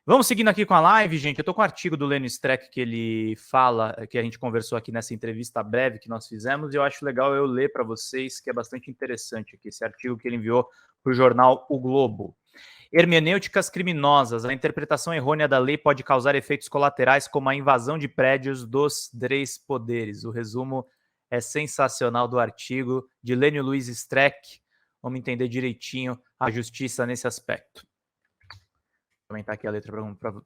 Vamos seguindo aqui com a live, gente. Eu tô com o artigo do Lênio Streck que ele fala, que a gente conversou aqui nessa entrevista breve que nós fizemos, e eu acho legal eu ler para vocês, que é bastante interessante aqui, esse artigo que ele enviou para o jornal O Globo. Hermenêuticas criminosas. A interpretação errônea da lei pode causar efeitos colaterais como a invasão de prédios dos três poderes. O resumo é sensacional do artigo de Lênio Luiz Streck. Vamos entender direitinho a justiça nesse aspecto. Vou aumentar aqui a letra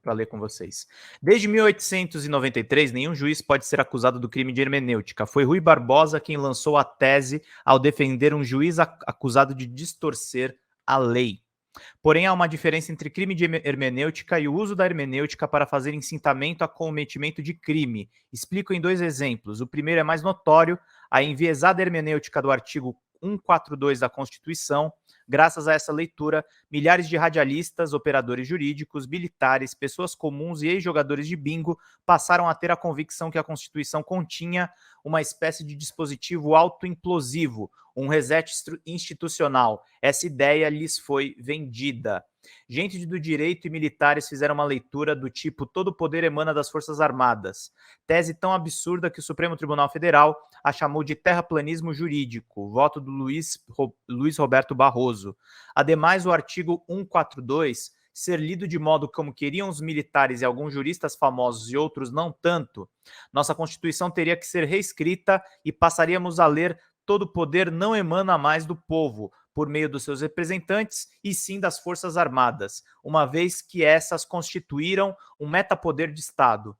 para ler com vocês. Desde 1893, nenhum juiz pode ser acusado do crime de hermenêutica. Foi Rui Barbosa quem lançou a tese ao defender um juiz acusado de distorcer a lei. Porém, há uma diferença entre crime de hermenêutica e o uso da hermenêutica para fazer incitamento a cometimento de crime. Explico em dois exemplos. O primeiro é mais notório, a enviesada hermenêutica do artigo 142 da Constituição. Graças a essa leitura, milhares de radialistas, operadores jurídicos, militares, pessoas comuns e ex-jogadores de bingo passaram a ter a convicção que a Constituição continha uma espécie de dispositivo autoimplosivo, um reset institucional. Essa ideia lhes foi vendida. Gente do direito e militares fizeram uma leitura do tipo todo o poder emana das Forças Armadas. Tese tão absurda que o Supremo Tribunal Federal a chamou de terraplanismo jurídico, voto do Luiz Roberto Barroso. Ademais, o artigo 142 ser lido de modo como queriam os militares e alguns juristas famosos e outros não tanto, nossa Constituição teria que ser reescrita e passaríamos a ler todo poder não emana mais do povo, por meio dos seus representantes, e sim das Forças Armadas, uma vez que essas constituíram um metapoder de Estado.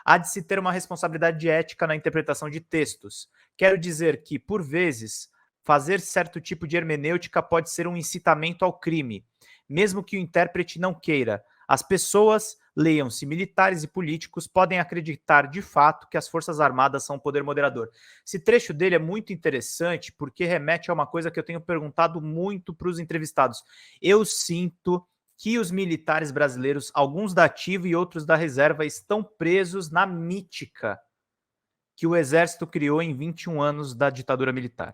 Há de se ter uma responsabilidade de ética na interpretação de textos. Quero dizer que, por vezes, fazer certo tipo de hermenêutica pode ser um incitamento ao crime, mesmo que o intérprete não queira. As pessoas, leiam-se militares e políticos, podem acreditar de fato que as Forças Armadas são um poder moderador. Esse trecho dele é muito interessante porque remete a uma coisa que eu tenho perguntado muito para os entrevistados. Eu sinto que os militares brasileiros, alguns da ativa e outros da reserva, estão presos na mítica que o Exército criou em 21 anos da ditadura militar.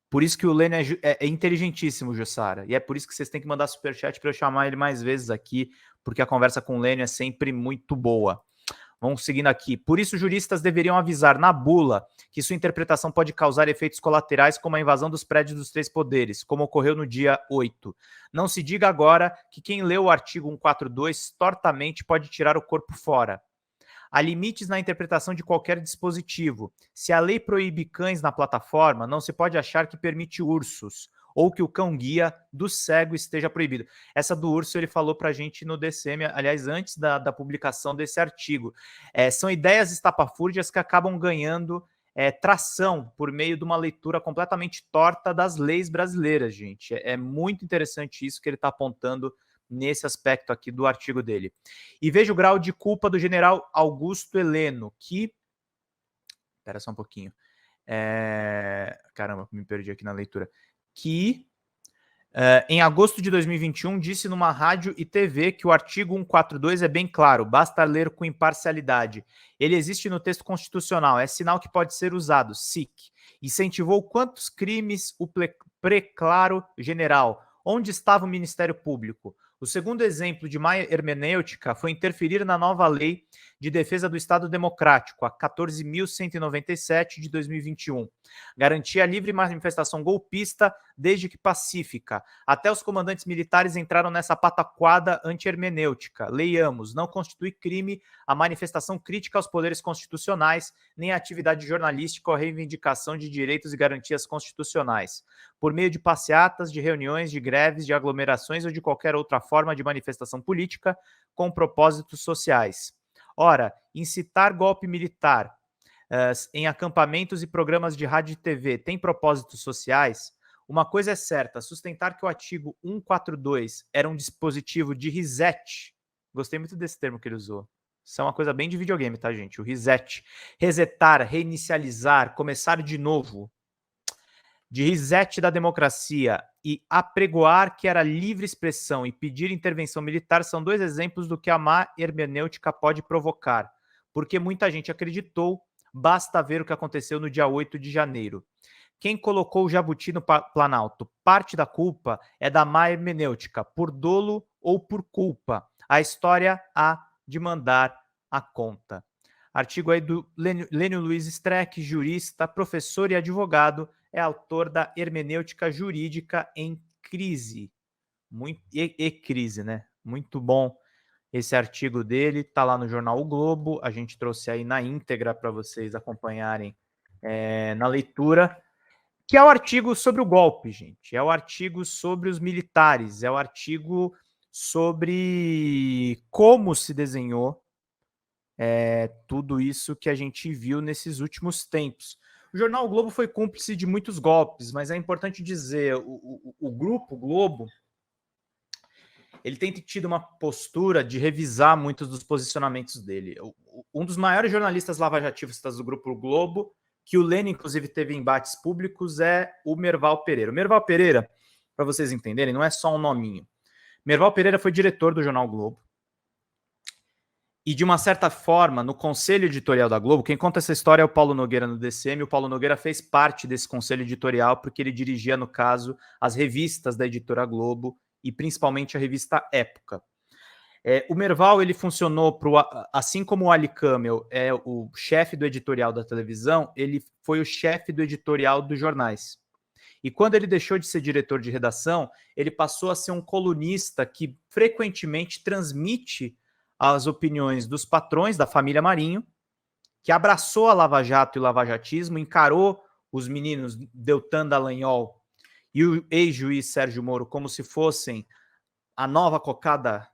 Por isso que o Lênio é inteligentíssimo, Jussara. E é por isso que vocês têm que mandar superchat para eu chamar ele mais vezes aqui, porque a conversa com o Lênio é sempre muito boa. Vamos seguindo aqui. Por isso, juristas deveriam avisar na bula que sua interpretação pode causar efeitos colaterais como a invasão dos prédios dos três poderes, como ocorreu no dia 8. Não se diga agora que quem leu o artigo 142 tortamente pode tirar o corpo fora. Há limites na interpretação de qualquer dispositivo. Se a lei proíbe cães na plataforma, não se pode achar que permite ursos, ou que o cão-guia do cego esteja proibido. Essa do urso ele falou para a gente no DCM, aliás, antes da publicação desse artigo. São ideias estapafúrdias que acabam ganhando tração por meio de uma leitura completamente torta das leis brasileiras, gente. É muito interessante isso que ele está apontando nesse aspecto aqui do artigo dele. E veja o grau de culpa do general Augusto Heleno, que... Espera só um pouquinho. Caramba, me perdi aqui na leitura. Que, em agosto de 2021, disse numa rádio e TV que o artigo 142 é bem claro, basta ler com imparcialidade. Ele existe no texto constitucional, é sinal que pode ser usado, SIC. Incentivou quantos crimes o preclaro general? Onde estava o Ministério Público? O segundo exemplo de má hermenêutica foi interferir na nova Lei de Defesa do Estado Democrático, a 14.197 de 2021. Garantia a livre manifestação golpista, desde que pacífica. Até os comandantes militares entraram nessa pataquada anti-hermenêutica. Leiamos, não constitui crime a manifestação crítica aos poderes constitucionais, nem a atividade jornalística ou a reivindicação de direitos e garantias constitucionais. Por meio de passeatas, de reuniões, de greves, de aglomerações ou de qualquer outra forma de manifestação política com propósitos sociais. Ora, incitar golpe militar em acampamentos e programas de rádio e TV tem propósitos sociais? Uma coisa é certa, sustentar que o artigo 142 era um dispositivo de reset, gostei muito desse termo que ele usou, isso é uma coisa bem de videogame, tá, gente? O reset, resetar, reinicializar, começar de novo, de reset da democracia e apregoar que era livre expressão e pedir intervenção militar são dois exemplos do que a má hermenêutica pode provocar, porque muita gente acreditou, basta ver o que aconteceu no dia 8 de janeiro. Quem colocou o Jabuti no Planalto? Parte da culpa é da má hermenêutica, por dolo ou por culpa. A história há de mandar a conta. Artigo aí do Lênio Luiz Streck, jurista, professor e advogado, é autor da Hermenêutica Jurídica em Crise. Crise, né? Muito bom esse artigo dele, está lá no jornal O Globo, a gente trouxe aí na íntegra para vocês acompanharem na leitura, que é o artigo sobre o golpe, gente, é o artigo sobre os militares, é o artigo sobre como se desenhou tudo isso que a gente viu nesses últimos tempos. O jornal o Globo foi cúmplice de muitos golpes, mas é importante dizer, o Grupo Globo, ele tem tido uma postura de revisar muitos dos posicionamentos dele. Um dos maiores jornalistas lavajatistas do Grupo Globo, que o Lênin, inclusive, teve embates públicos, é o Merval Pereira. O Merval Pereira, para vocês entenderem, não é só um nominho. Merval Pereira foi diretor do jornal Globo. E, de uma certa forma, no conselho editorial da Globo, quem conta essa história é o Paulo Nogueira no DCM. O Paulo Nogueira fez parte desse conselho editorial porque ele dirigia, no caso, as revistas da editora Globo e principalmente a revista Época. O Merval, ele funcionou, assim como o Ali Kamel é o chefe do editorial da televisão, ele foi o chefe do editorial dos jornais. E quando ele deixou de ser diretor de redação, ele passou a ser um colunista que frequentemente transmite as opiniões dos patrões da família Marinho, que abraçou a Lava Jato e o lavajatismo, encarou os meninos Deltan Dallagnol e o ex-juiz Sérgio Moro como se fossem a nova cocada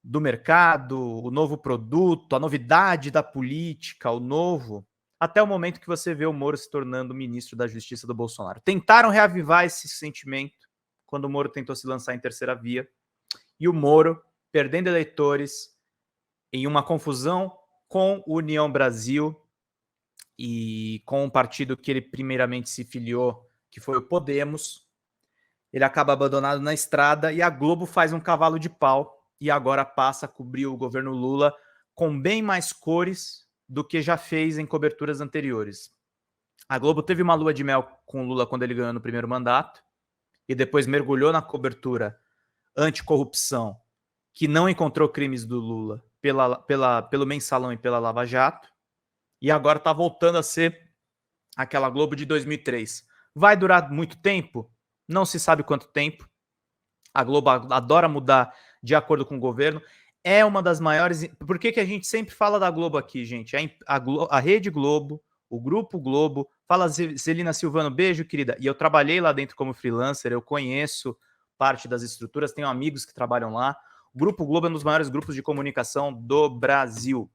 do mercado, o novo produto, a novidade da política, o novo, até o momento que você vê o Moro se tornando ministro da Justiça do Bolsonaro. Tentaram reavivar esse sentimento quando o Moro tentou se lançar em terceira via, e o Moro, perdendo eleitores em uma confusão com o União Brasil e com um partido que ele primeiramente se filiou, que foi o Podemos, ele acaba abandonado na estrada e a Globo faz um cavalo de pau e agora passa a cobrir o governo Lula com bem mais cores do que já fez em coberturas anteriores. A Globo teve uma lua de mel com o Lula quando ele ganhou no primeiro mandato e depois mergulhou na cobertura anticorrupção, que não encontrou crimes do Lula pelo Mensalão e pela Lava Jato, e agora está voltando a ser aquela Globo de 2003. Vai durar muito tempo? Não se sabe quanto tempo. A Globo adora mudar de acordo com o governo. É uma das maiores... Por que a gente sempre fala da Globo aqui, gente? A Rede Globo, o Grupo Globo... Fala, Celina Silvano, beijo, querida. E eu trabalhei lá dentro como freelancer, eu conheço parte das estruturas, tenho amigos que trabalham lá. O Grupo Globo é um dos maiores grupos de comunicação do Brasil.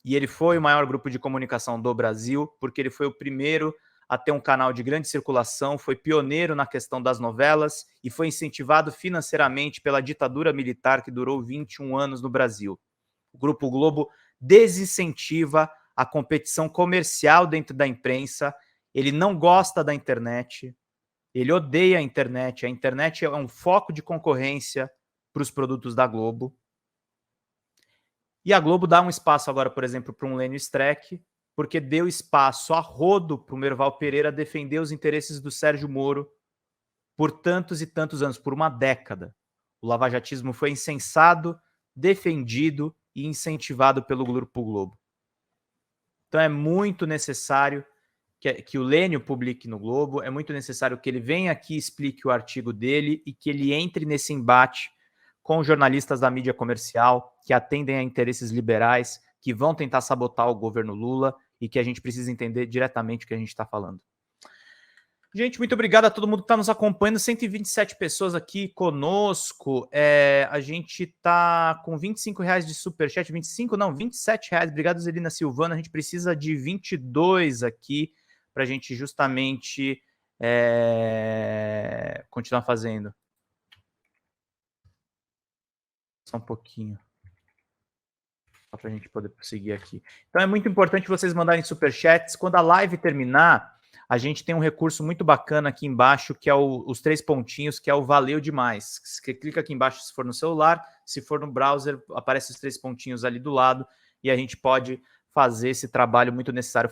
E ele foi o maior grupo de comunicação do Brasil, porque ele foi o primeiro a ter um canal de grande circulação, foi pioneiro na questão das novelas e foi incentivado financeiramente pela ditadura militar que durou 21 anos no Brasil. O Grupo Globo desincentiva a competição comercial dentro da imprensa, ele não gosta da internet, ele odeia a internet é um foco de concorrência para os produtos da Globo. E a Globo dá um espaço agora, por exemplo, para um Lênio Streck, porque deu espaço a rodo para o Merval Pereira defender os interesses do Sérgio Moro por tantos e tantos anos, por uma década. O lavajatismo foi incensado, defendido e incentivado pelo Grupo Globo. Então é muito necessário que o Lênio publique no Globo, é muito necessário que ele venha aqui e explique o artigo dele e que ele entre nesse embate com jornalistas da mídia comercial que atendem a interesses liberais, que vão tentar sabotar o governo Lula e que a gente precisa entender diretamente o que a gente está falando. Gente, muito obrigado a todo mundo que está nos acompanhando. 127 pessoas aqui conosco. A gente está com R$25 de superchat. 25? Não, R$27. Obrigado, Zelina Silvana. A gente precisa de 22 aqui para a gente justamente continuar fazendo. Só um pouquinho. Só para a gente poder prosseguir aqui. Então é muito importante vocês mandarem superchats. Quando a live terminar, a gente tem um recurso muito bacana aqui embaixo, que é os 3 pontinhos, que é o valeu demais. Você clica aqui embaixo se for no celular, se for no browser, aparece os 3 pontinhos ali do lado, e a gente pode fazer esse trabalho muito necessário.